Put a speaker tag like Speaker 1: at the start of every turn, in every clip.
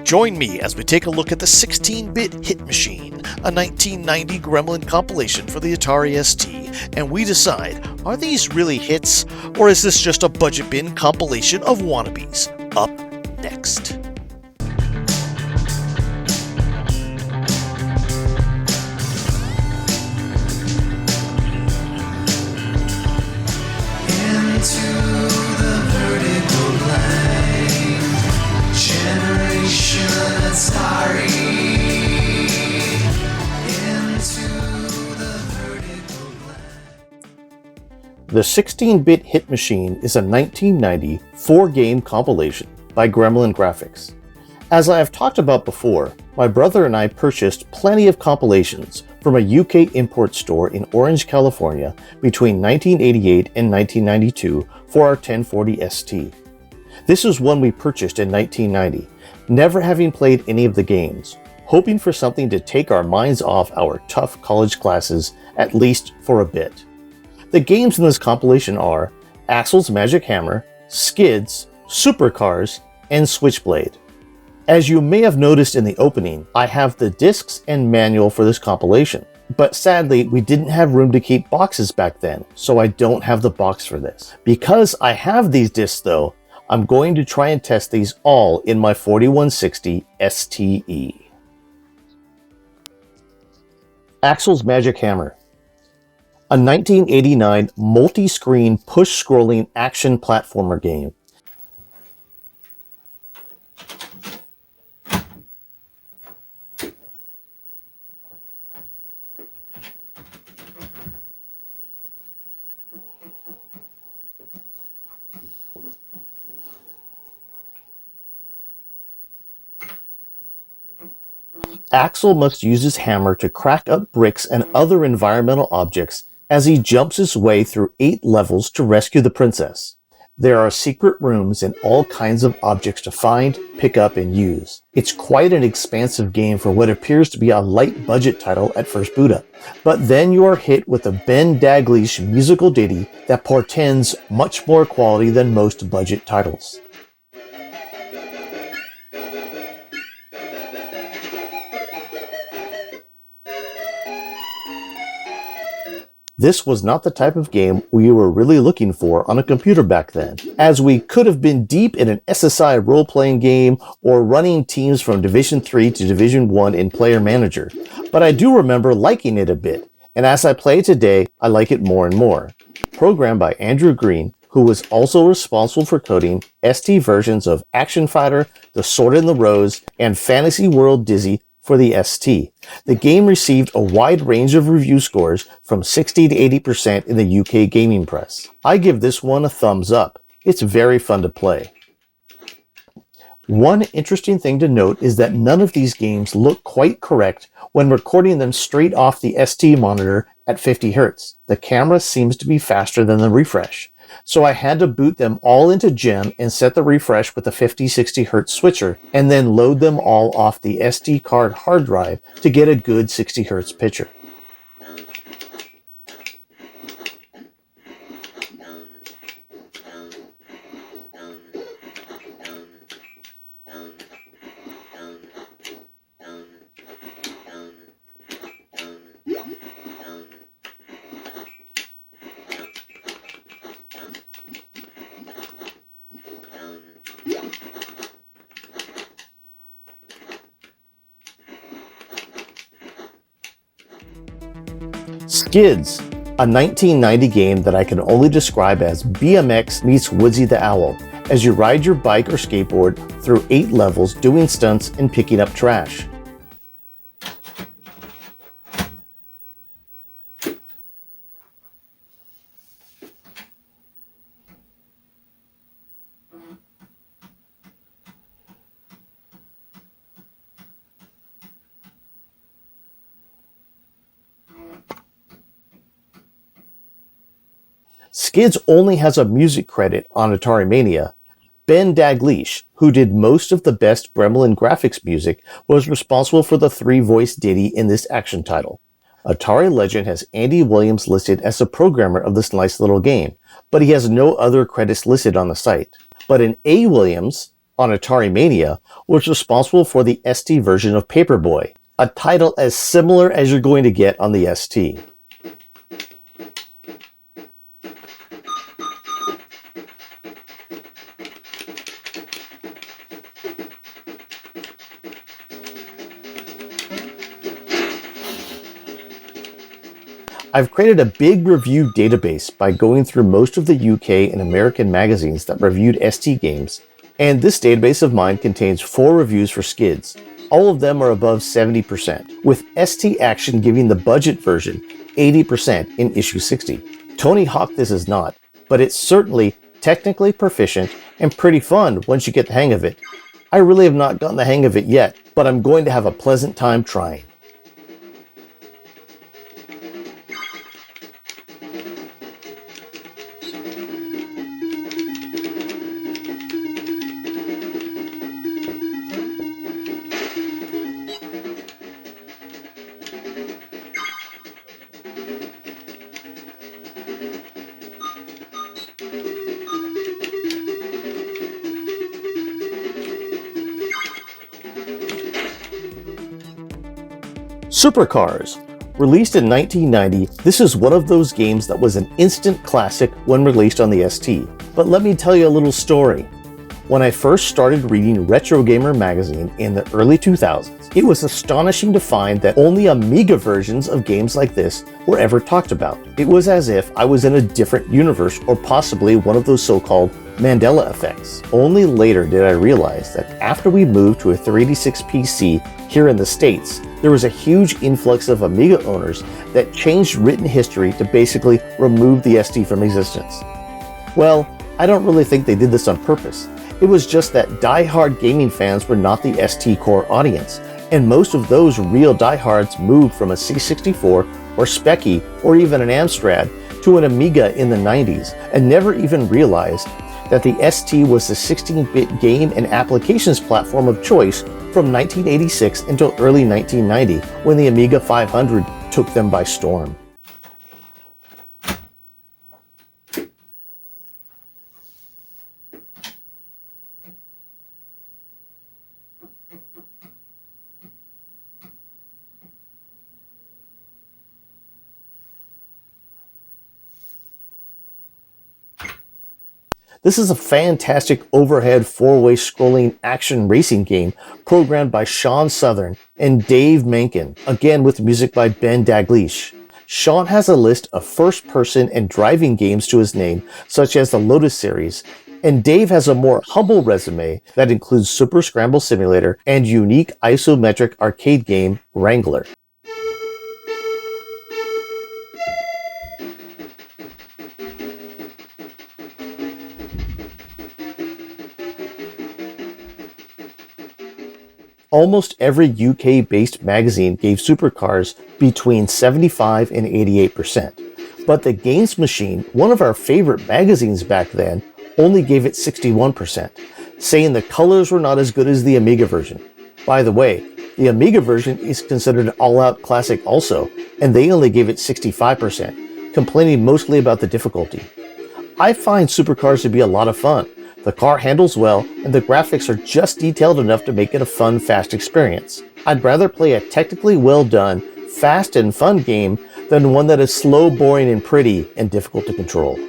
Speaker 1: Join me as we take a look at the 16-bit Hit Machine, a 1990 Gremlin compilation for the Atari ST, and we decide, are these really hits, or is this just a budget bin compilation of wannabes? Up next. The 16-bit Hit Machine is a 1990 4-game compilation by Gremlin Graphics. As I have talked about before, my brother and I purchased plenty of compilations from a UK import store in Orange, California between 1988 and 1992 for our 1040 ST. This was one we purchased in 1990, never having played any of the games, hoping for something to take our minds off our tough college classes, at least for a bit. The games in this compilation are Axel's Magic Hammer, Skidz, Supercars, and Switchblade. As you may have noticed in the opening, I have the discs and manual for this compilation, but sadly we didn't have room to keep boxes back then, so I don't have the box for this. Because I have these discs though, I'm going to try and test these all in my 4160 STE. Axel's Magic Hammer, a 1989 multi-screen push-scrolling action platformer game. Axel must use his hammer to crack up bricks and other environmental objects as he jumps his way through 8 levels to rescue the princess. There are secret rooms and all kinds of objects to find, pick up, and use. It's quite an expansive game for what appears to be a light budget title at first boot up. But then you are hit with a Ben Daglish musical ditty that portends much more quality than most budget titles. This was not the type of game we were really looking for on a computer back then, as we could have been deep in an SSI role-playing game or running teams from Division 3 to Division 1 in Player Manager. But I do remember liking it a bit, and as I play today, I like it more and more. Programmed by Andrew Green, who was also responsible for coding ST versions of Action Fighter, The Sword in the Rose, and Fantasy World Dizzy for the ST. The game received a wide range of review scores from 60 to 80% in the UK gaming press. I give this one a thumbs up. It's very fun to play. One interesting thing to note is that none of these games look quite correct when recording them straight off the ST monitor at 50 Hz. The camera seems to be faster than the refresh. So I had to boot them all into Gem and set the refresh with a 50-60 Hz switcher, and then load them all off the SD card hard drive to get a good 60 Hz picture. Skidz, a 1990 game that I can only describe as BMX meets Woodsy the Owl, as you ride your bike or skateboard through 8 levels doing stunts and picking up trash. Skidz only has a music credit on Atari Mania. Ben Daglish, who did most of the best Gremlin graphics music, was responsible for the 3-voice ditty in this action title. Atari Legend has Andy Williams listed as the programmer of this nice little game, but he has no other credits listed on the site. But in A. Williams, on Atari Mania, was responsible for the ST version of Paperboy, a title as similar as you're going to get on the ST. I've created a big review database by going through most of the UK and American magazines that reviewed ST games, and this database of mine contains 4 reviews for Skidz. All of them are above 70%, with ST Action giving the budget version 80% in issue 60. Tony Hawk this is not, but it's certainly technically proficient and pretty fun once you get the hang of it. I really have not gotten the hang of it yet, but I'm going to have a pleasant time trying. Supercars. Released in 1990, this is one of those games that was an instant classic when released on the ST. But let me tell you a little story. When I first started reading Retro Gamer magazine in the early 2000s, it was astonishing to find that only Amiga versions of games like this were ever talked about. It was as if I was in a different universe, or possibly one of those so-called Mandela effects. Only later did I realize that after we moved to a 386 PC here in the States, there was a huge influx of Amiga owners that changed written history to basically remove the ST from existence. Well, I don't really think they did this on purpose. It was just that die-hard gaming fans were not the ST core audience, and most of those real diehards moved from a C64 or Speccy or even an Amstrad to an Amiga in the 90s and never even realized that the ST was the 16-bit game and applications platform of choice from 1986 until early 1990, when the Amiga 500 took them by storm. This is a fantastic overhead 4-way scrolling action racing game programmed by Sean Southern and Dave Menken, again with music by Ben Daglish. Sean has a list of first-person and driving games to his name, such as the Lotus series, and Dave has a more humble resume that includes Super Scramble Simulator and unique isometric arcade game Wrangler. Almost every UK-based magazine gave Supercars between 75 and 88%. But the Games Machine, one of our favorite magazines back then, only gave it 61%, saying the colors were not as good as the Amiga version. By the way, the Amiga version is considered an all-out classic also, and they only gave it 65%, complaining mostly about the difficulty. I find Supercars to be a lot of fun. The car handles well, and the graphics are just detailed enough to make it a fun, fast experience. I'd rather play a technically well done, fast and fun game than one that is slow, boring, and pretty, and difficult to control.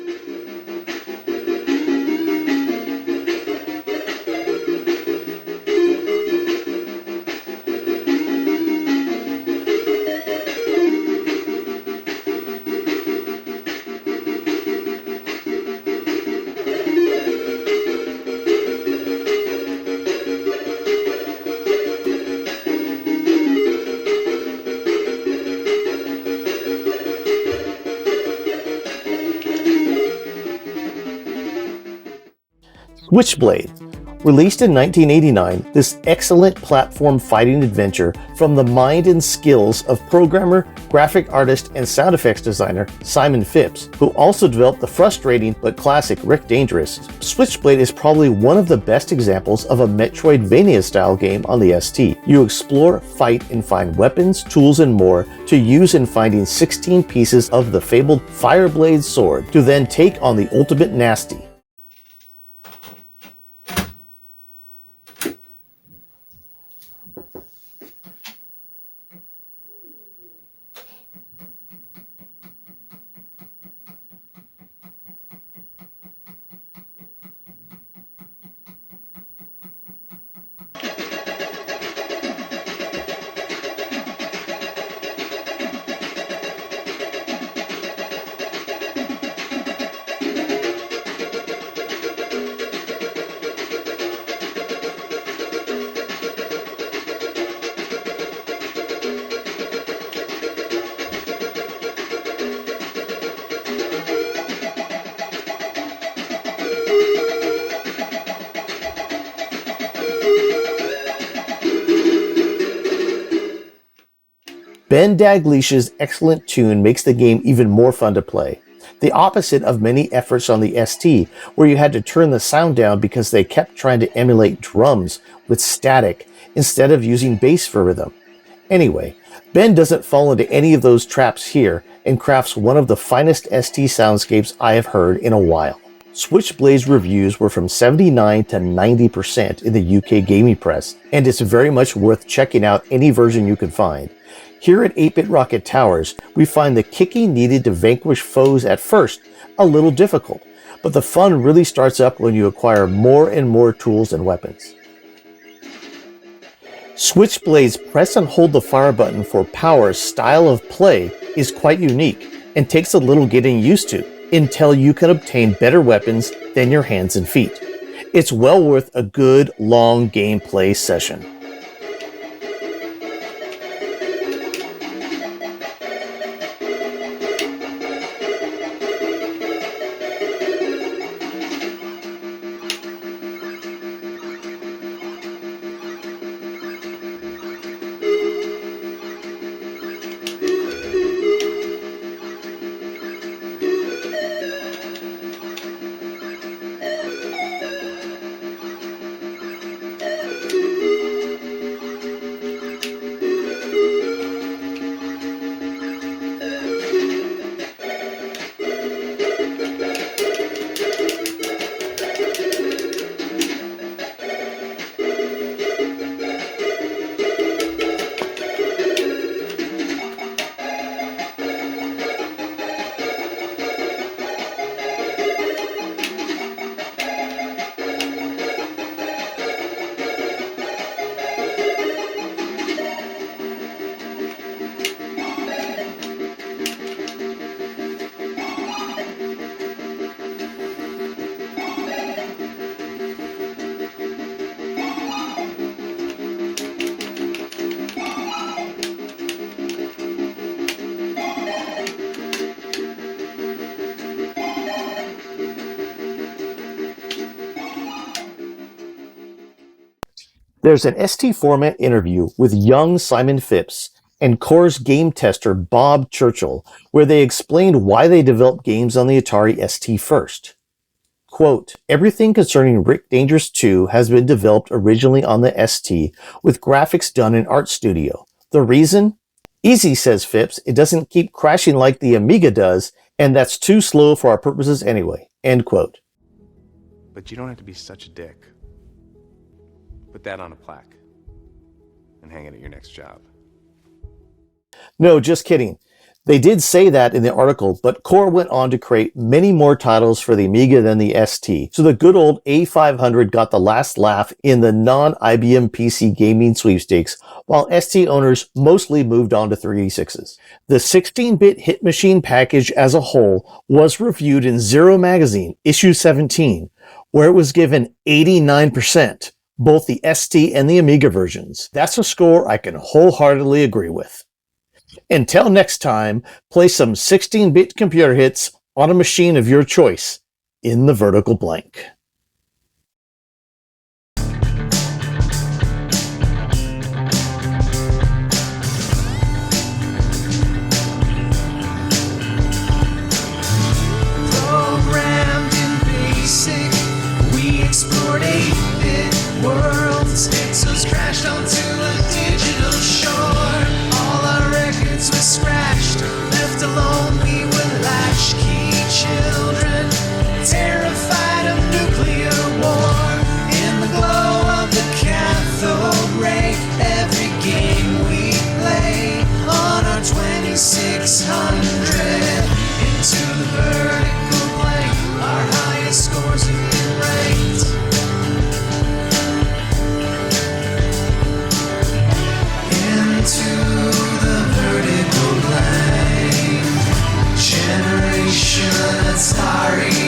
Speaker 1: Switchblade. Released in 1989, this excellent platform fighting adventure from the mind and skills of programmer, graphic artist, and sound effects designer Simon Phipps, who also developed the frustrating but classic Rick Dangerous. Switchblade is probably one of the best examples of a Metroidvania-style game on the ST. You explore, fight, and find weapons, tools, and more to use in finding 16 pieces of the fabled Fireblade sword to then take on the ultimate nasty. Ben Daglish's excellent tune makes the game even more fun to play. The opposite of many efforts on the ST, where you had to turn the sound down because they kept trying to emulate drums with static instead of using bass for rhythm. Anyway, Ben doesn't fall into any of those traps here and crafts one of the finest ST soundscapes I have heard in a while. Switchblade's reviews were from 79 to 90% in the UK gaming press, and it's very much worth checking out any version you can find. Here at 8-Bit Rocket Towers, we find the kicking needed to vanquish foes at first a little difficult, but the fun really starts up when you acquire more and more tools and weapons. Switchblade's press and hold the fire button for power style of play is quite unique and takes a little getting used to until you can obtain better weapons than your hands and feet. It's well worth a good long gameplay session. There's an ST format interview with young Simon Phipps and Core's game tester Bob Churchill, where they explained why they developed games on the Atari ST first. Quote, everything concerning Rick Dangerous 2 has been developed originally on the ST with graphics done in Art Studio. The reason? Easy, says Phipps. It doesn't keep crashing like the Amiga does, and that's too slow for our purposes anyway. End quote.
Speaker 2: But you don't have to be such a dick. Put that on a plaque and hang it at your next job.
Speaker 1: No, just kidding. They did say that in the article, but Core went on to create many more titles for the Amiga than the ST, so the good old A500 got the last laugh in the non-IBM PC gaming sweepstakes, while ST owners mostly moved on to 386s. The 16-bit Hit Machine package as a whole was reviewed in Zero Magazine, issue 17, where it was given 89%. Both the ST and the Amiga versions. That's a score I can wholeheartedly agree with. Until next time, play some 16-bit computer hits on a machine of your choice in the vertical blank.
Speaker 3: Programmed in BASIC, we explored 8-bit worlds. Pixels crashed onto a digital shore. All our records were scratched. Left alone, we were latchkey children, terrified of nuclear war. In the glow of the cathode ray, every game we play on our 2600. Into the vertical blank, our highest scores have been ranked. Into the vertical blank, generation Atari